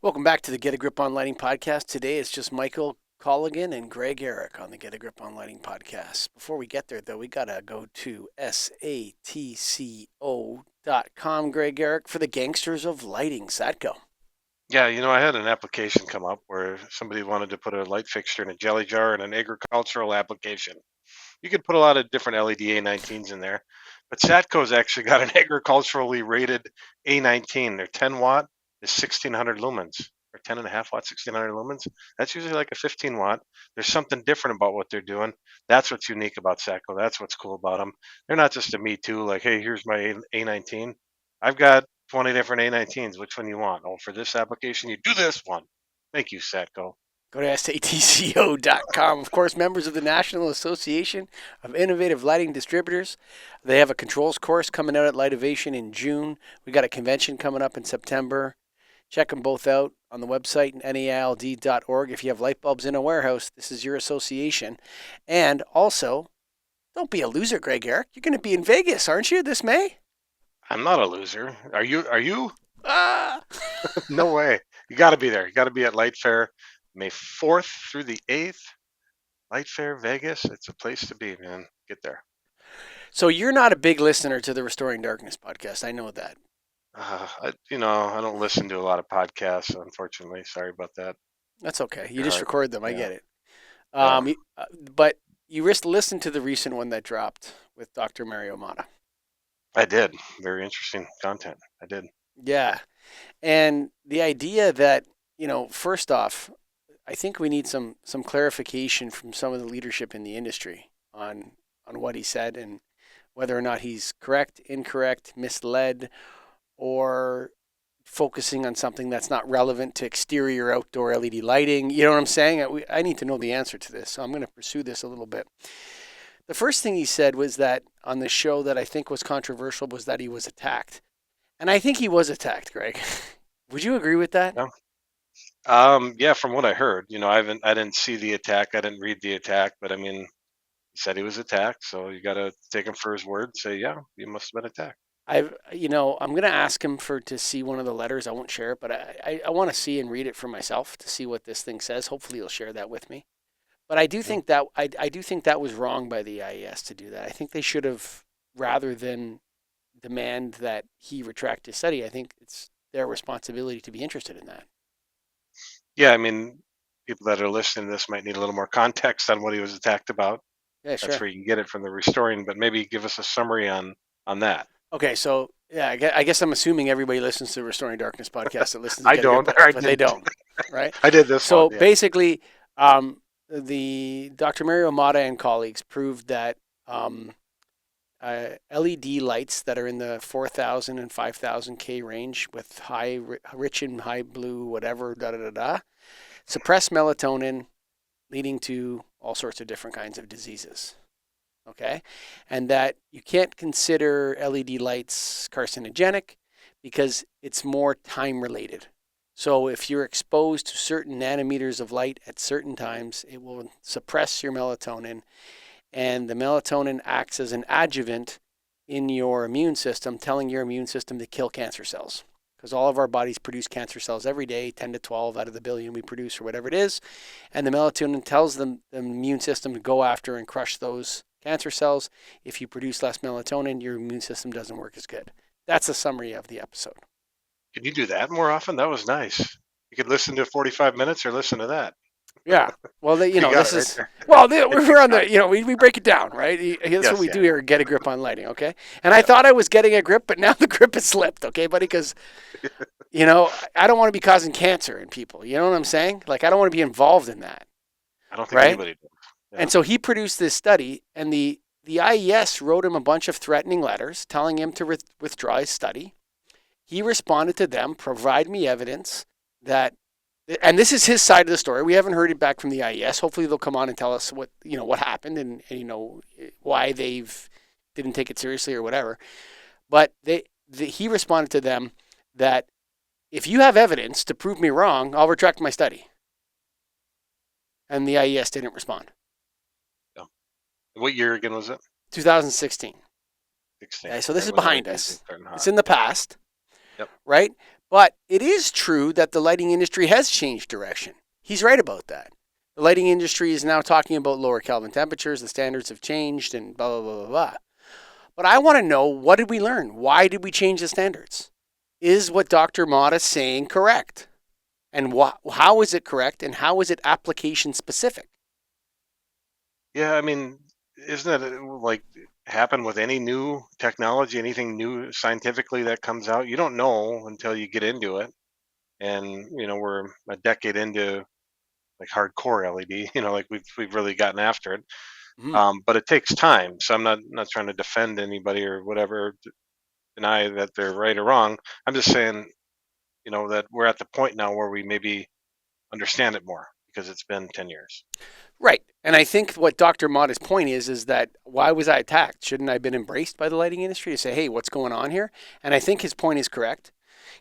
Welcome back to the Get a Grip on Lighting podcast. Today it's just Michael Colligan and Greg Ehrich on the Get a Grip on Lighting podcast. Before we get there, though, we got to go to satco.com, Greg Ehrich, for the gangsters of lighting. Satco. Yeah, I had an application come up where somebody wanted to put a light fixture in a jelly jar in an agricultural application. You could put a lot of different LED A19s in there, but Satco's actually got an agriculturally rated A19. Their 10 watt is 1600 lumens, or 10 and a half watt, 1600 lumens. That's usually like a 15 watt. There's something different about what they're doing. That's what's unique about Satco. That's what's cool about them. They're not just a me too, like, hey, here's my A19. I've got 20 different A19s. Which one you want? Oh, for this application, you do this one. Thank you, Satco. Go to satco.com. Of course, members of the National Association of Innovative Lighting Distributors. They have a controls course coming out at Lightivation in June. We got a convention coming up in September. Check them both out on the website, naild.org. If you have light bulbs in a warehouse, this is your association. And also, don't be a loser, Greg Ehrich. You're going to be in Vegas, aren't you, this May? I'm not a loser. Are you? Are you? Ah! No way. You got to be there. You got to be at Light Fair May 4th through the 8th. Light Fair Vegas. It's a place to be, man. Get there. So you're not a big listener to the Restoring Darkness podcast. I know that. I don't listen to a lot of podcasts, unfortunately. Sorry about that. That's okay. You Your just heart. record them. I Yeah. get it. Yeah. Um, but you listened to the recent one that dropped with Dr. Mario Mata. I did. Very interesting content. I did. Yeah. And the idea that, first off, I think we need some clarification from some of the leadership in the industry on what he said and whether or not he's correct, incorrect, misled, or focusing on something that's not relevant to exterior outdoor LED lighting. You know what I'm saying? I need to know the answer to this, so I'm going to pursue this a little bit. The first thing he said was that on the show that I think was controversial was that he was attacked. And I think he was attacked, Greg. Would you agree with that? Yeah. Yeah. From what I heard, I didn't see the attack. I didn't read the attack, but I mean, he said he was attacked, so you got to take him for his word. Say, yeah, you must have been attacked. I'm going to ask him to see one of the letters. I won't share it, but I want to see and read it for myself to see what this thing says. Hopefully, he'll share that with me. But Yeah. I do think that was wrong by the IES to do that. I think they should have, rather than demand that he retract his study, I think it's their responsibility to be interested in that. Yeah. I mean, people that are listening to this might need a little more context on what he was attacked about. Yeah, That's sure. where you can get it from the restoring, but maybe give us a summary on that. Okay, so yeah, I guess I'm assuming everybody listens to Restoring Darkness podcast that listens to I Get a Grip, don't, or I but they didn't. don't, right? I did this one. So Yeah. basically, the Dr. Mario Mata and colleagues proved that LED lights that are in the 4,000 and 5,000 K range with rich and high blue, whatever, da da da da, suppress melatonin, leading to all sorts of different kinds of diseases. Okay, and that you can't consider LED lights carcinogenic because it's more time related. So if you're exposed to certain nanometers of light at certain times, it will suppress your melatonin, and the melatonin acts as an adjuvant in your immune system, telling your immune system to kill cancer cells. Because all of our bodies produce cancer cells every day, 10 to 12 out of the billion we produce, or whatever it is. And the melatonin tells the immune system to go after and crush those cancer cells. If you produce less melatonin, your immune system doesn't work as good. That's a summary of the episode. Can you do that more often? That was nice. You could listen to 45 minutes or listen to that. Yeah. Well, You got this it right is, there. well, Hit the we're on spot. we break it down, right? That's what Yes, we yeah, do yeah. here, get a grip on lighting, okay? And I Yep. thought I was getting a grip, but now the grip has slipped, okay, buddy? Because, I don't want to be causing cancer in people. You know what I'm saying? Like, I don't want to be involved in that, I don't think right? anybody does. Yeah. And so he produced this study, and the IES wrote him a bunch of threatening letters telling him to withdraw his study. He responded to them, provide me evidence that, and this is his side of the story. We haven't heard it back from the IES. Hopefully they'll come on and tell us what happened and why they've didn't take it seriously or whatever. But he responded to them that if you have evidence to prove me wrong, I'll retract my study. And the IES didn't respond. Yeah. What year again was it? 2016. 16. Okay, so this Right is when behind LEDs were us. starting It's hot. in the Yeah. past, Yep. right? But it is true that the lighting industry has changed direction. He's right about that. The lighting industry is now talking about lower Kelvin temperatures, the standards have changed, and blah, blah, blah, blah, blah. But I want to know, what did we learn? Why did we change the standards? Is what Dr. Mott is saying correct? And how is it correct? And how is it application specific? Yeah, I mean, isn't it like happen with any new technology, anything new scientifically that comes out? You don't know until you get into it. And we're a decade into like hardcore LED. Like we've really gotten after it. Mm. But it takes time. So I'm not trying to defend anybody or whatever, deny that they're right or wrong. I'm just saying, that we're at the point now where we maybe understand it more because it's been 10 years. Right. And I think what Dr. Motta's point is that why was I attacked? Shouldn't I have been embraced by the lighting industry to say, hey, what's going on here? And I think his point is correct.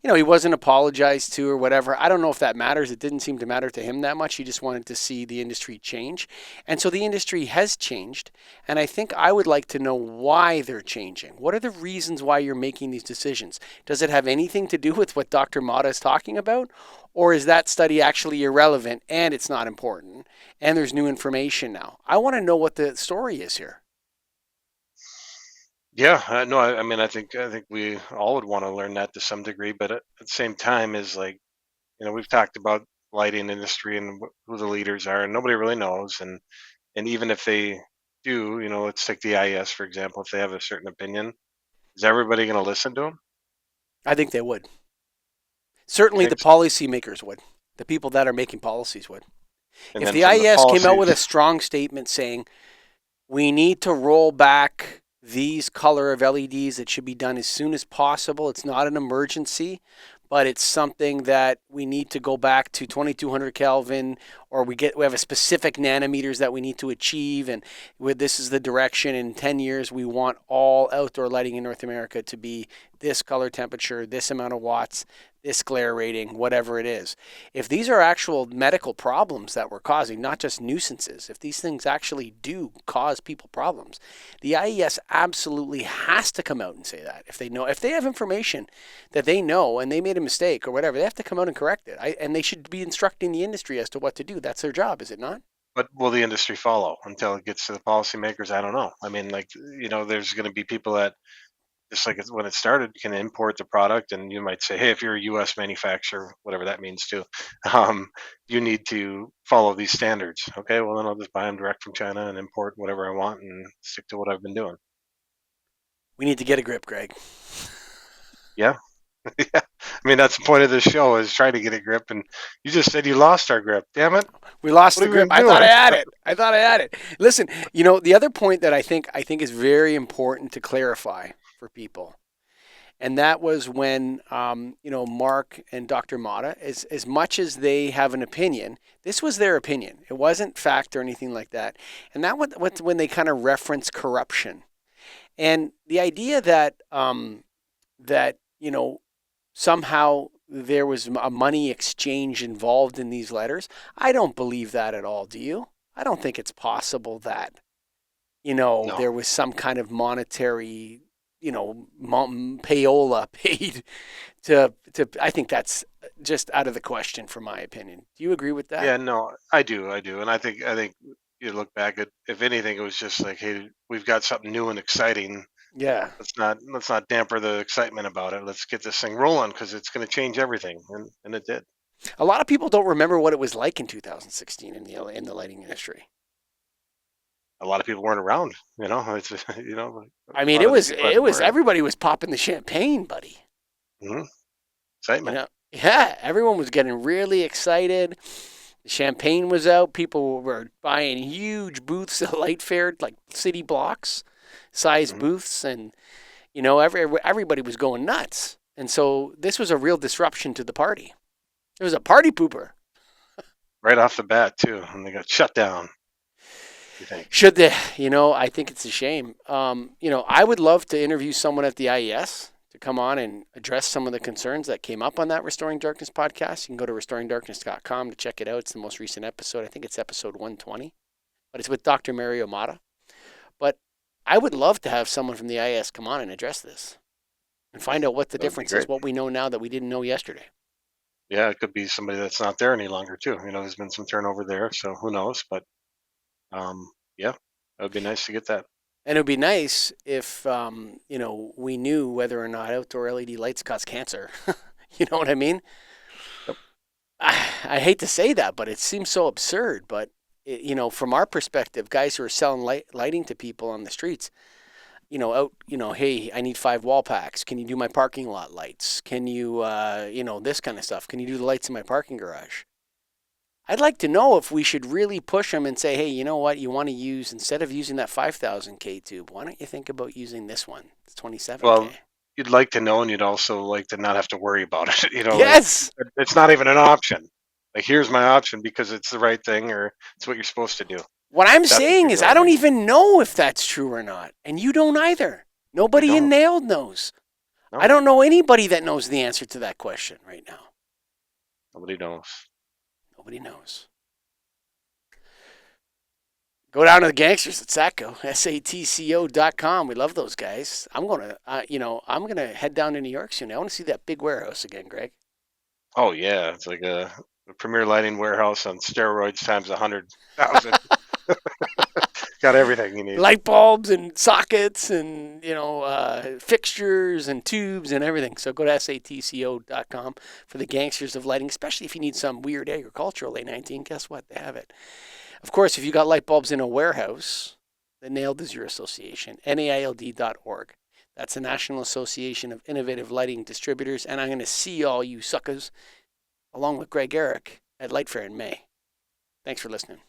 He wasn't apologized to or whatever. I don't know if that matters. It didn't seem to matter to him that much. He just wanted to see the industry change. And so the industry has changed. And I think I would like to know why they're changing. What are the reasons why you're making these decisions? Does it have anything to do with what Dr. Motta is talking about? Or is that study actually irrelevant and it's not important? And there's new information now. I want to know what the story is here. Yeah, no, I mean, I think we all would want to learn that to some degree, but at the same time, is like, we've talked about lighting industry and who the leaders are, and nobody really knows. And even if they do, let's take the IES for example. If they have a certain opinion, is everybody going to listen to them? I think they would. You Certainly the think so? policymakers would. The people that are making policies would. And If then the from the IES came out with a policies, strong statement saying we need to roll back these color of LEDs, it should be done as soon as possible. It's not an emergency, but it's something that we need to go back to 2200 Kelvin, or we have a specific nanometers that we need to achieve, and this is the direction. In 10 years, we want all outdoor lighting in North America to be this color temperature, this amount of watts, this glare rating, whatever it is. If these are actual medical problems that we're causing, not just nuisances, if these things actually do cause people problems, the IES absolutely has to come out and say that. If they have information that they know and they made a mistake or whatever, they have to come out and correct it. And they should be instructing the industry as to what to do. That's their job, is it not? but will the industry follow until it gets to the policymakers? I don't know. I mean, like, there's going to be people that, just like when it started, you can import the product, and you might say, hey, if you're a U.S. manufacturer, whatever that means too, um, you need to follow these standards. Okay, well then I'll just buy them direct from China and import whatever I want and stick to what I've been doing. We need to get a grip, Greg. Yeah, yeah. I mean, that's the point of this show, is trying to get a grip, and you just said you lost our grip. Damn it! We lost What the have you grip. been I thought I doing? had it. Listen, the other point that I think is very important to clarify for people, and that was when Mark and Dr. Motta, as much as they have an opinion, this was their opinion. It wasn't fact or anything like that. And that was when they kind of reference corruption and the idea that somehow there was a money exchange involved in these letters. I don't believe that at all. Do you? I don't think it's possible that No. there was some kind of monetary payola paid to. I think that's just out of the question, from my opinion. Do you agree with that? Yeah, no, I do, and I think you look back at, if anything, it was just like, hey, we've got something new and exciting. Yeah. Let's not damper the excitement about it. Let's get this thing rolling because it's going to change everything, and it did. A lot of people don't remember what it was like in 2016 in the lighting industry. A lot of people weren't around. It's I a mean, lot of the people that were. everybody was popping the champagne, buddy. Mhm. You Excitement. know, yeah, everyone was getting really excited. The champagne was out. People were buying huge booths at Light Fair, like city blocks size Mhm. booths, and everybody was going nuts. And so this was a real disruption to the party. It was a party pooper. Right off the bat too, and they got shut down. You think? Should they? I think it's a shame. I would love to interview someone at the IES to come on and address some of the concerns that came up on that Restoring Darkness podcast. You can go to restoringdarkness.com to check it out. It's the most recent episode. I think it's episode 120, but it's with Dr. Mario Mata. But I would love to have someone from the IES come on and address this and find out what the That would be difference is, great. what we know now that we didn't know yesterday. Yeah, it could be somebody that's not there any longer too. There's been some turnover there, so who knows? But yeah, that would be nice to get that. And it would be nice if, we knew whether or not outdoor LED lights cause cancer. You know what I mean? Yep. I hate to say that, but it seems so absurd. But, from our perspective, guys who are selling lighting to people on the streets, hey, I need 5 wall packs. Can you do my parking lot lights? Can you, this kind of stuff? Can you do the lights in my parking garage? I'd like to know if we should really push them and say, hey, you know what? You want to use, instead of using that 5,000K tube, why don't you think about using this one? It's 27K. Well, you'd like to know, and you'd also like to not have to worry about it. Yes. It's not even an option. Like, here's my option because it's the right thing or it's what you're supposed to do. What I'm That's what saying you're is, I don't driving. even know if that's true or not. And you don't either. You Nobody in don't. Nailed knows. I No, don't know anybody that knows the answer to that question right now. nobody knows. Nobody knows. Go down to the gangsters at Satco, satco.com. We love those guys. I'm gonna head down to New York soon. I want to see that big warehouse again, Greg. Oh yeah, it's like a premier lighting warehouse on steroids times 100,000. Got everything you need. Light bulbs and sockets and fixtures and tubes and everything. So go to satco.com for the gangsters of lighting, especially if you need some weird agricultural A19. Guess what? They have it. Of course, if you got light bulbs in a warehouse, the Nailed is your association. NAILD.org. That's the National Association of Innovative Lighting Distributors. And I'm going to see all you suckers along with Greg Ehrich at Light Fair in May. Thanks for listening.